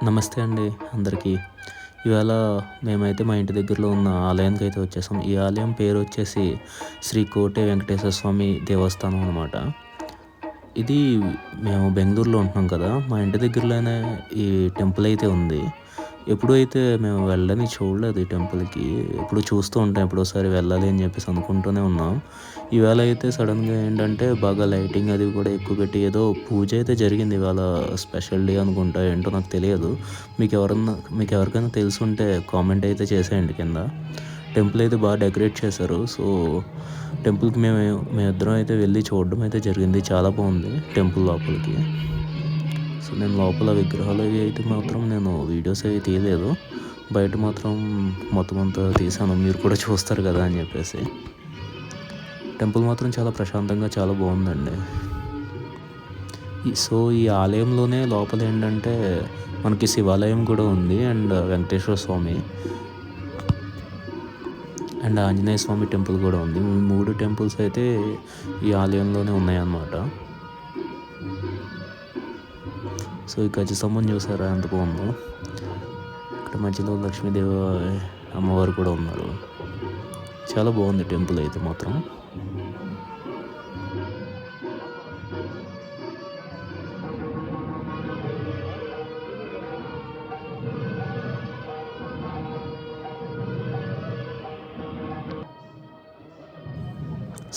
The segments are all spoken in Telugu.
నమస్తే అండి అందరికీ. ఇవాళ మేమైతే మా ఇంటి దగ్గరలో ఉన్న ఆలయానికి అయితే వచ్చేసాం. ఈ ఆలయం పేరు వచ్చేసి శ్రీ కోటె వెంకటేశ్వర స్వామి దేవస్థానం అనమాట. ఇది మేము బెంగుళూరులో ఉంటున్నాం కదా! మా ఇంటి దగ్గరలోనే ఈ టెంపుల్ అయితే ఉంది. ఎప్పుడూ అయితే మేము వెళ్ళని చూడలేదు ఈ టెంపుల్‌కి. ఎప్పుడు చూస్తూ ఉంటాం ఎప్పుడోసారి వెళ్ళాలి అని చెప్పేసి అనుకుంటూనే ఉన్నాం. ఈవేళ అయితే సడెన్‌గా ఏంటంటే బాగా లైటింగ్ అది కూడా ఎక్కువ పెట్టి ఏదో పూజ అయితే జరిగింది ఇవాళ స్పెషల్ డే అనుకుంటా. ఏంటో నాకు తెలియదు. మీకెవరికైనా తెలిసుంటే కామెంట్ అయితే చేసేయండి కింద. టెంపుల్ అయితే బాగా డెకరేట్ చేశారు. సో, టెంపుల్‌కి మేమిద్దరం అయితే వెళ్లి చూడడం అయితే జరిగింది. చాలా బాగుంది టెంపుల్ లోపలికి. సో, నేను లోపల విగ్రహాలు అవి అయితే మాత్రం నేను వీడియోస్ అవి తీయలేదు. బయట మాత్రం మొత్తం అంతా తీశాను. మీరు కూడా చూస్తారు కదా అని చెప్పేసి. టెంపుల్ మాత్రం చాలా ప్రశాంతంగా చాలా బాగుందండి. ఈ ఆలయంలోనే లోపల ఏంటంటే మనకి శివాలయం కూడా ఉంది. And Venkateswara Swamy and Anjaneya Swamy temple కూడా ఉంది. ఈ 3 టెంపుల్స్ అయితే ఈ ఆలయంలోనే ఉన్నాయన్నమాట. సో, ఈ గజస్తంభం చూసారా ఎంత బాగుందో. ఇక్కడ మధ్యలో లక్ష్మీదేవి అమ్మవారు కూడా ఉన్నారు. చాలా బాగుంది టెంపుల్ అయితే మాత్రం.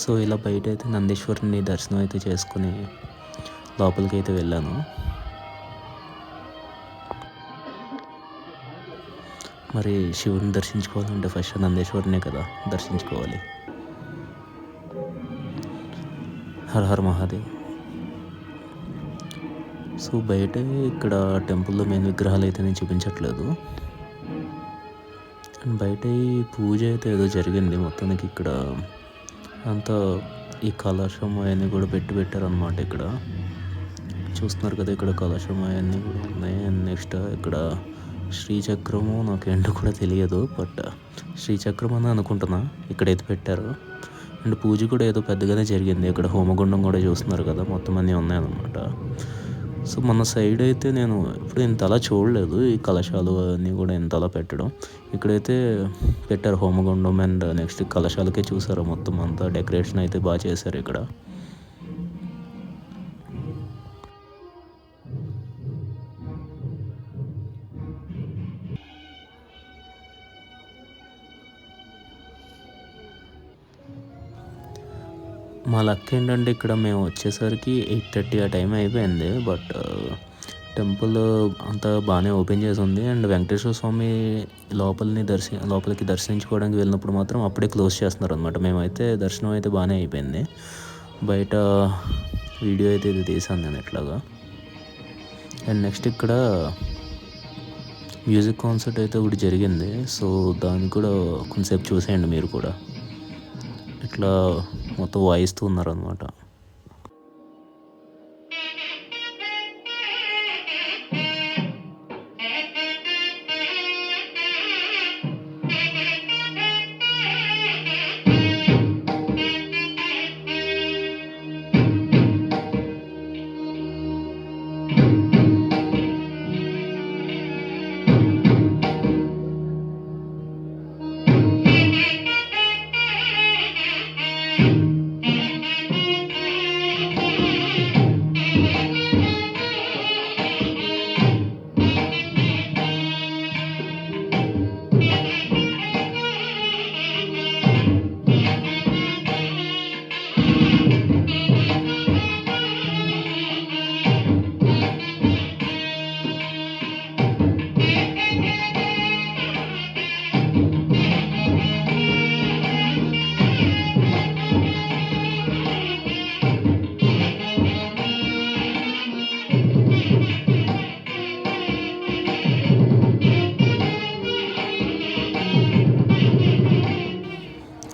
సో, ఇలా బయటైతే నందీశ్వరుని దర్శనం అయితే చేసుకొని లోపలికైతే వెళ్ళాను. మరి శివుడిని దర్శించుకోవాలంటే ఫస్ట్ నందీశ్వరునే కదా దర్శించుకోవాలి. హర హర మహాదేవ్. సో, బయటే ఇక్కడ టెంపుల్‌లో మెయిన్ విగ్రహాలు అయితే నేను చూపించట్లేదు. అండ్ బయట ఈ పూజ అయితే ఏదో జరిగింది మొత్తానికి ఇక్కడ అంతా ఈ కలశం అవన్నీ కూడా పెట్టారనమాట ఇక్కడ. చూస్తున్నారు కదా ఇక్కడ కలశం అవన్నీ కూడా ఉన్నాయి. అండ్ నెక్స్ట్ ఇక్కడ శ్రీచక్రము నాకేంటో కూడా తెలియదు. బట్ శ్రీచక్రం అని అనుకుంటున్నా ఇక్కడైతే పెట్టారు. అండ్ పూజ కూడా ఏదో పెద్దగానే జరిగింది. ఇక్కడ హోమగుండం కూడా చూస్తున్నారు కదా మొత్తం అన్నీ ఉన్నాయన్నమాట. సో, మన సైడ్ అయితే నేను ఎప్పుడు ఇంతలా చూడలేదు. ఈ కలశాలు అన్నీ కూడా ఇంతలా పెట్టడం. ఇక్కడైతే పెట్టారు హోమగుండం అండ్ నెక్స్ట్ కలశాలకే చూసారు మొత్తం అంతా డెకరేషన్ అయితే బాగా చేశారు ఇక్కడ. మా లక్ ఏంటంటే ఇక్కడ మేము వచ్చేసరికి 8:30 ఆ టైం అయిపోయింది. బట్ టెంపుల్ అంతా బాగానే ఓపెన్ చేసి ఉంది. అండ్ వెంకటేశ్వర స్వామి లోపలికి దర్శించుకోవడానికి వెళ్ళినప్పుడు మాత్రం అప్పుడే క్లోజ్ చేస్తున్నారనమాట. మేమైతే దర్శనం అయితే బాగానే అయిపోయింది. బయట వీడియో అయితే ఇది తీశాను నేను ఇట్లాగా. అండ్ నెక్స్ట్ ఇక్కడ మ్యూజిక్ కాన్సర్ట్ అయితే ఒకటి జరిగింది. సో, దాన్ని కూడా కొంచెంసేపు చూసేయండి మీరు కూడా. ఇట్లా మొత్తం వాయిస్తూ ఉన్నారనమాట.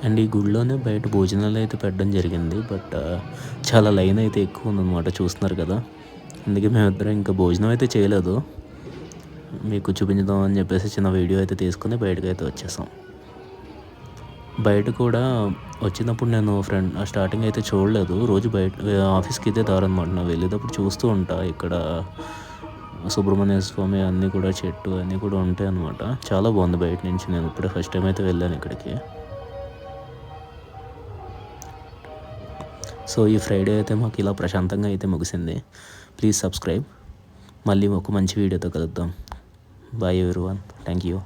అండ్ ఈ గుడిలోనే బయట భోజనాలు అయితే పెట్టడం జరిగింది. బట్ చాలా లైన్ అయితే ఎక్కువ ఉందన్నమాట చూస్తున్నారు కదా. అందుకే మేమిద్దరం ఇంకా భోజనం అయితే చేయలేదు. మీకు చూపించుదాం అని చెప్పేసి చిన్న వీడియో అయితే తీసుకొని బయటకైతే వచ్చేసాం. బయట కూడా వచ్చినప్పుడు నేను స్టార్టింగ్ అయితే చూడలేదు. రోజు ఆఫీస్‌కి ఇదే దారి అనమాట. నేను వెళ్ళేటప్పుడు చూస్తూ ఉంటా ఇక్కడ సుబ్రహ్మణ్య స్వామి అన్నీ కూడా చెట్టు అన్నీ కూడా ఉంటాయి అన్నమాట. చాలా బాగుంది బయట నుంచి. నేను ఇప్పుడే ఫస్ట్ టైం అయితే వెళ్ళాను ఇక్కడికి. సో ఈ ఫ్రైడే అయితే మాకు ఇలా ప్రశాంతంగా అయితే ముగిసింది. Please subscribe. మళ్ళీ ఒక మంచి వీడియోతో కలుద్దాం. Bye everyone. Thank you.